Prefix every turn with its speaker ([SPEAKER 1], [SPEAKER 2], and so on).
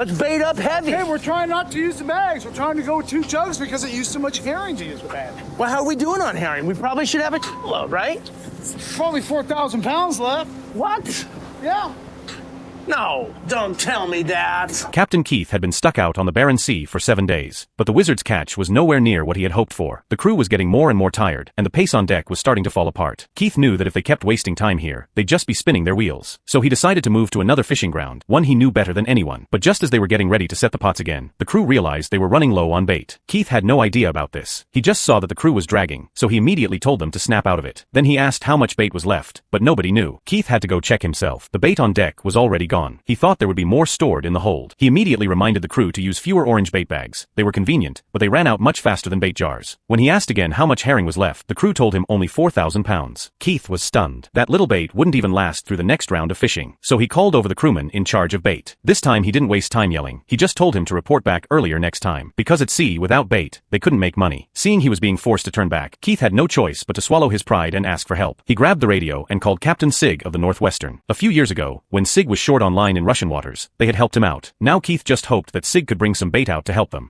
[SPEAKER 1] Let's bait up heavy.
[SPEAKER 2] Hey, we're trying not to use the bags. We're trying to go with 2 jugs because it used so much herring to use the bag.
[SPEAKER 1] Well, how are we doing on herring? We probably should have a load, right?
[SPEAKER 2] Probably 4,000 pounds left.
[SPEAKER 1] What?
[SPEAKER 2] Yeah.
[SPEAKER 1] No, don't tell me that.
[SPEAKER 3] Captain Keith had been stuck out on the barren sea for 7 days, but the Wizard's catch was nowhere near what he had hoped for. The crew was getting more and more tired, and the pace on deck was starting to fall apart. Keith knew that if they kept wasting time here, they'd just be spinning their wheels. So he decided to move to another fishing ground, one he knew better than anyone. But just as they were getting ready to set the pots again, the crew realized they were running low on bait. Keith had no idea about this. He just saw that the crew was dragging, so he immediately told them to snap out of it. Then he asked how much bait was left, but nobody knew. Keith had to go check himself. The bait on deck was already gone. He thought there would be more stored in the hold. He immediately reminded the crew to use fewer orange bait bags. They were convenient, but they ran out much faster than bait jars. When he asked again how much herring was left, the crew told him only 4,000 pounds. Keith was stunned. That little bait wouldn't even last through the next round of fishing. So he called over the crewman in charge of bait. This time he didn't waste time yelling. He just told him to report back earlier next time. Because at sea, without bait, they couldn't make money. Seeing he was being forced to turn back, Keith had no choice but to swallow his pride and ask for help. He grabbed the radio and called Captain Sig of the Northwestern. A few years ago, when Sig was short on line in Russian waters, they had helped him out. Now Keith just hoped that Sig could bring some bait out to help them.